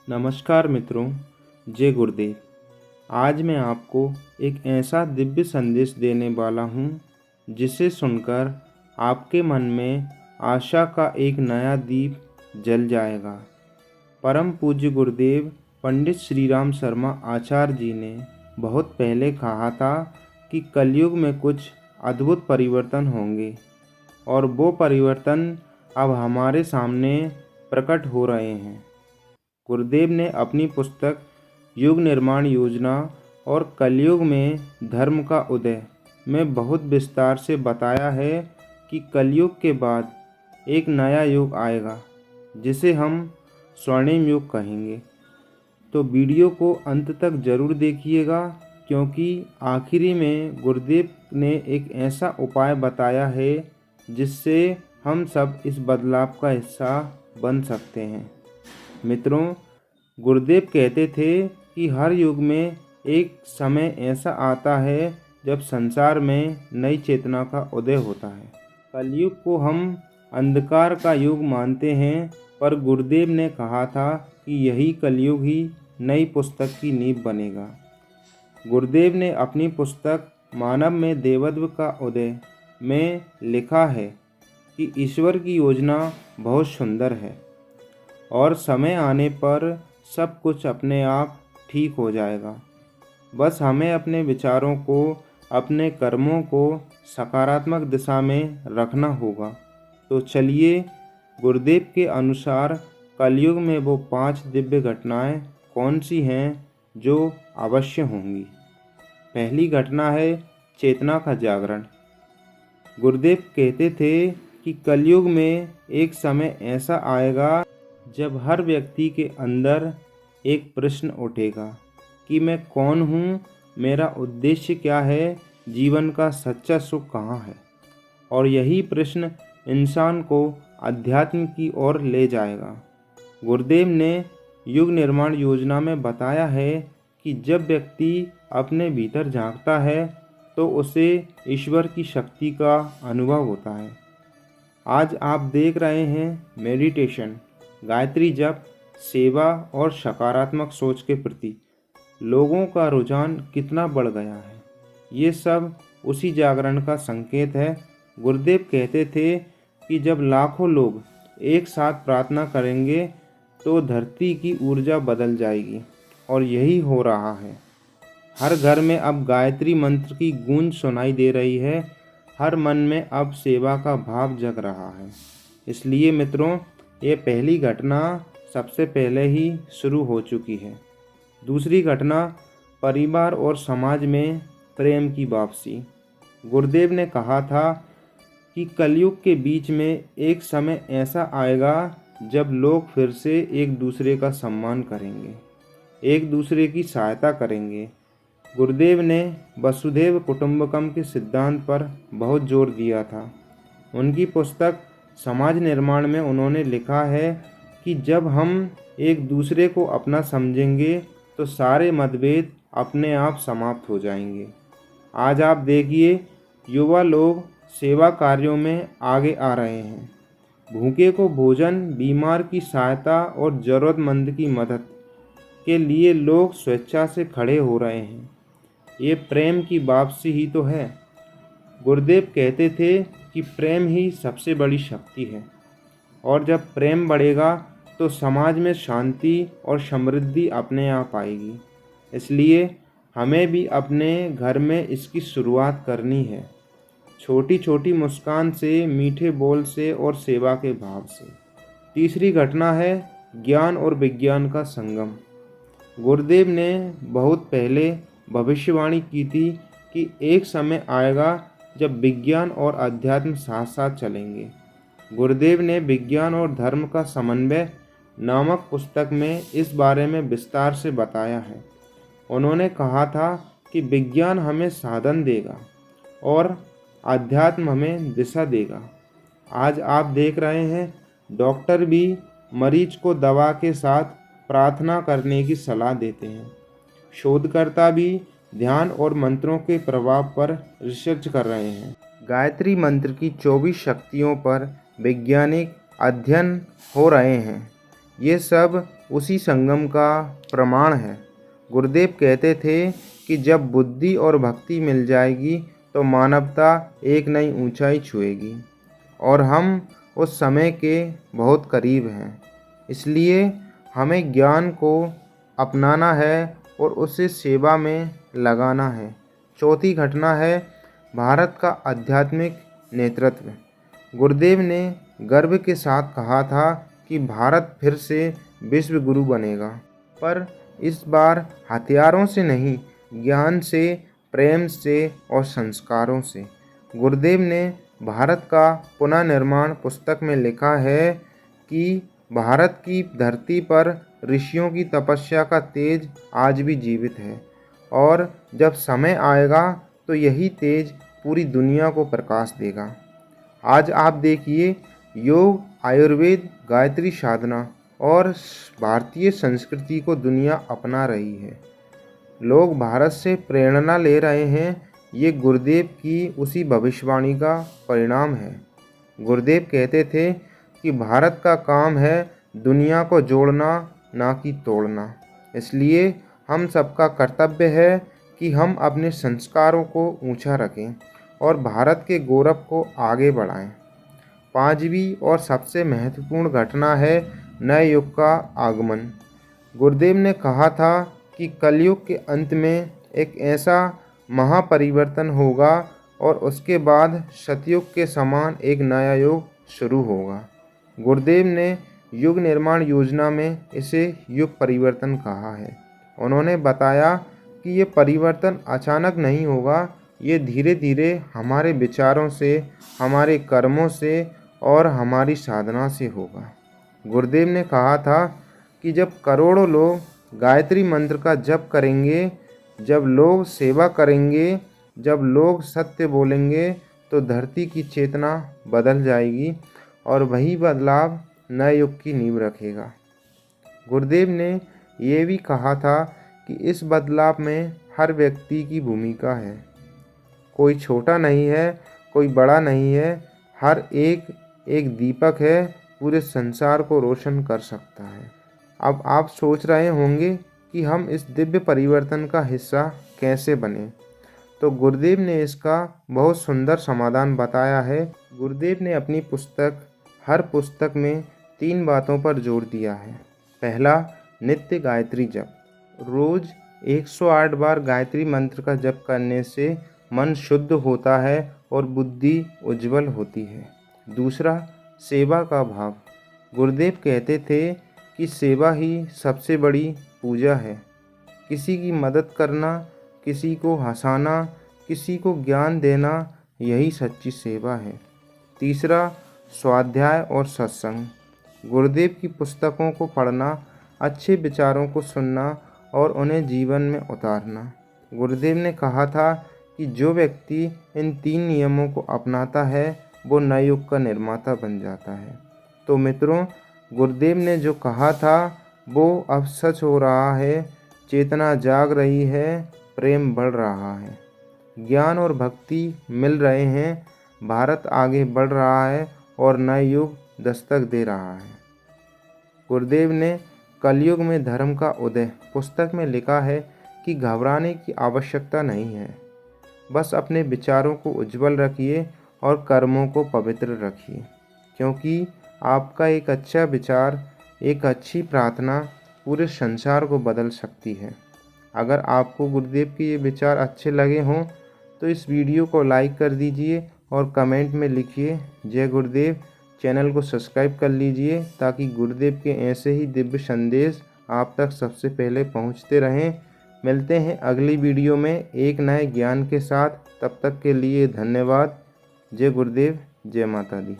नमस्कार मित्रों, जय गुरुदेव। आज मैं आपको एक ऐसा दिव्य संदेश देने वाला हूँ जिसे सुनकर आपके मन में आशा का एक नया दीप जल जाएगा। परम पूज्य गुरुदेव पंडित श्री राम शर्मा आचार्य जी ने बहुत पहले कहा था कि कलयुग में कुछ अद्भुत परिवर्तन होंगे और वो परिवर्तन अब हमारे सामने प्रकट हो रहे हैं। गुरुदेव ने अपनी पुस्तक युग निर्माण योजना और कलयुग में धर्म का उदय में बहुत विस्तार से बताया है कि कलयुग के बाद एक नया युग आएगा जिसे हम स्वर्णिम युग कहेंगे। तो वीडियो को अंत तक ज़रूर देखिएगा, क्योंकि आखिरी में गुरुदेव ने एक ऐसा उपाय बताया है जिससे हम सब इस बदलाव का हिस्सा बन सकते हैं। मित्रों, गुरुदेव कहते थे कि हर युग में एक समय ऐसा आता है जब संसार में नई चेतना का उदय होता है। कलयुग को हम अंधकार का युग मानते हैं, पर गुरुदेव ने कहा था कि यही कलयुग ही नई पुस्तक की नींव बनेगा। गुरुदेव ने अपनी पुस्तक मानव में देवत्व का उदय में लिखा है कि ईश्वर की योजना बहुत सुंदर है और समय आने पर सब कुछ अपने आप ठीक हो जाएगा। बस हमें अपने विचारों को, अपने कर्मों को सकारात्मक दिशा में रखना होगा। तो चलिए, गुरुदेव के अनुसार कलयुग में वो 5 दिव्य घटनाएं कौन सी हैं जो अवश्य होंगी। पहली घटना है चेतना का जागरण। गुरुदेव कहते थे कि कलयुग में एक समय ऐसा आएगा जब हर व्यक्ति के अंदर एक प्रश्न उठेगा कि मैं कौन हूँ, मेरा उद्देश्य क्या है, जीवन का सच्चा सुख कहाँ है। और यही प्रश्न इंसान को अध्यात्म की ओर ले जाएगा। गुरुदेव ने युग निर्माण योजना में बताया है कि जब व्यक्ति अपने भीतर झांकता है तो उसे ईश्वर की शक्ति का अनुभव होता है। आज आप देख रहे हैं मेडिटेशन, गायत्री जप, सेवा और सकारात्मक सोच के प्रति लोगों का रुझान कितना बढ़ गया है। ये सब उसी जागरण का संकेत है। गुरुदेव कहते थे कि जब लाखों लोग एक साथ प्रार्थना करेंगे तो धरती की ऊर्जा बदल जाएगी, और यही हो रहा है। हर घर में अब गायत्री मंत्र की गूंज सुनाई दे रही है। हर मन में अब सेवा का भाव जग रहा है। इसलिए मित्रों, ये पहली घटना सबसे पहले ही शुरू हो चुकी है। दूसरी घटना परिवार और समाज में प्रेम की वापसी। गुरुदेव ने कहा था कि कलयुग के बीच में एक समय ऐसा आएगा जब लोग फिर से एक दूसरे का सम्मान करेंगे, एक दूसरे की सहायता करेंगे। गुरुदेव ने वसुधैव कुटुंबकम के सिद्धांत पर बहुत जोर दिया था। उनकी पुस्तक समाज निर्माण में उन्होंने लिखा है कि जब हम एक दूसरे को अपना समझेंगे तो सारे मतभेद अपने आप समाप्त हो जाएंगे। आज आप देखिए, युवा लोग सेवा कार्यों में आगे आ रहे हैं। भूखे को भोजन, बीमार की सहायता और ज़रूरतमंद की मदद के लिए लोग स्वेच्छा से खड़े हो रहे हैं। ये प्रेम की वापसी ही तो है। गुरुदेव कहते थे कि प्रेम ही सबसे बड़ी शक्ति है, और जब प्रेम बढ़ेगा तो समाज में शांति और समृद्धि अपने आप आएगी। इसलिए हमें भी अपने घर में इसकी शुरुआत करनी है, छोटी छोटी मुस्कान से, मीठे बोल से और सेवा के भाव से। तीसरी घटना है ज्ञान और विज्ञान का संगम। गुरुदेव ने बहुत पहले भविष्यवाणी की थी कि एक समय आएगा जब विज्ञान और अध्यात्म साथ साथ चलेंगे। गुरुदेव ने विज्ञान और धर्म का समन्वय नामक पुस्तक में इस बारे में विस्तार से बताया है। उन्होंने कहा था कि विज्ञान हमें साधन देगा और अध्यात्म हमें दिशा देगा। आज आप देख रहे हैं, डॉक्टर भी मरीज को दवा के साथ प्रार्थना करने की सलाह देते हैं। शोधकर्ता भी ध्यान और मंत्रों के प्रभाव पर रिसर्च कर रहे हैं। गायत्री मंत्र की 24 शक्तियों पर वैज्ञानिक अध्ययन हो रहे हैं। ये सब उसी संगम का प्रमाण है। गुरुदेव कहते थे कि जब बुद्धि और भक्ति मिल जाएगी तो मानवता एक नई ऊंचाई छुएगी और हम उस समय के बहुत करीब हैं। इसलिए हमें ज्ञान को अपनाना है और उसे सेवा में लगाना है। चौथी घटना है भारत का आध्यात्मिक नेतृत्व। गुरुदेव ने गर्व के साथ कहा था कि भारत फिर से विश्व गुरु बनेगा, पर इस बार हथियारों से नहीं, ज्ञान से, प्रेम से और संस्कारों से। गुरुदेव ने भारत का पुनर्निर्माण पुस्तक में लिखा है कि भारत की धरती पर ऋषियों की तपस्या का तेज आज भी जीवित है और जब समय आएगा तो यही तेज पूरी दुनिया को प्रकाश देगा। आज आप देखिए, योग, आयुर्वेद, गायत्री साधना और भारतीय संस्कृति को दुनिया अपना रही है। लोग भारत से प्रेरणा ले रहे हैं। ये गुरुदेव की उसी भविष्यवाणी का परिणाम है। गुरुदेव कहते थे कि भारत का काम है दुनिया को जोड़ना, ना कि तोड़ना। इसलिए हम सबका कर्तव्य है कि हम अपने संस्कारों को ऊंचा रखें और भारत के गौरव को आगे बढ़ाएं। पांचवी और सबसे महत्वपूर्ण घटना है नए युग का आगमन। गुरुदेव ने कहा था कि कलयुग के अंत में एक ऐसा महापरिवर्तन होगा और उसके बाद सतयुग के समान एक नया युग शुरू होगा। गुरुदेव ने युग निर्माण योजना में इसे युग परिवर्तन कहा है। उन्होंने बताया कि ये परिवर्तन अचानक नहीं होगा, ये धीरे धीरे हमारे विचारों से, हमारे कर्मों से और हमारी साधना से होगा। गुरुदेव ने कहा था कि जब करोड़ों लोग गायत्री मंत्र का जप करेंगे, जब लोग सेवा करेंगे, जब लोग सत्य बोलेंगे तो धरती की चेतना बदल जाएगी और वही बदलाव नए युग की नींव रखेगा। गुरुदेव ने ये भी कहा था कि इस बदलाव में हर व्यक्ति की भूमिका है। कोई छोटा नहीं है, कोई बड़ा नहीं है, हर एक एक दीपक है, पूरे संसार को रोशन कर सकता है। अब आप सोच रहे होंगे कि हम इस दिव्य परिवर्तन का हिस्सा कैसे बने, तो गुरुदेव ने इसका बहुत सुंदर समाधान बताया है। गुरुदेव ने अपनी हर पुस्तक में 3 बातों पर जोर दिया है। पहला, नित्य गायत्री जप। रोज 108 बार गायत्री मंत्र का जप करने से मन शुद्ध होता है और बुद्धि उज्जवल होती है। दूसरा, सेवा का भाव। गुरुदेव कहते थे कि सेवा ही सबसे बड़ी पूजा है। किसी की मदद करना, किसी को हंसाना, किसी को ज्ञान देना, यही सच्ची सेवा है। तीसरा, स्वाध्याय और सत्संग। गुरुदेव की पुस्तकों को पढ़ना, अच्छे विचारों को सुनना और उन्हें जीवन में उतारना। गुरुदेव ने कहा था कि जो व्यक्ति इन 3 नियमों को अपनाता है वो नए युग का निर्माता बन जाता है। तो मित्रों, गुरुदेव ने जो कहा था वो अब सच हो रहा है। चेतना जाग रही है, प्रेम बढ़ रहा है, ज्ञान और भक्ति मिल रहे हैं, भारत आगे बढ़ रहा है और नए युग दस्तक दे रहा है। गुरुदेव ने कलयुग में धर्म का उदय पुस्तक में लिखा है कि घबराने की आवश्यकता नहीं है, बस अपने विचारों को उज्जवल रखिए और कर्मों को पवित्र रखिए, क्योंकि आपका एक अच्छा विचार, एक अच्छी प्रार्थना पूरे संसार को बदल सकती है। अगर आपको गुरुदेव के ये विचार अच्छे लगे हों तो इस वीडियो को लाइक कर दीजिए और कमेंट में लिखिए जय गुरुदेव। चैनल को सब्सक्राइब कर लीजिए ताकि गुरुदेव के ऐसे ही दिव्य संदेश आप तक सबसे पहले पहुंचते रहें। मिलते हैं अगली वीडियो में एक नए ज्ञान के साथ। तब तक के लिए धन्यवाद। जय गुरुदेव, जय माता दी।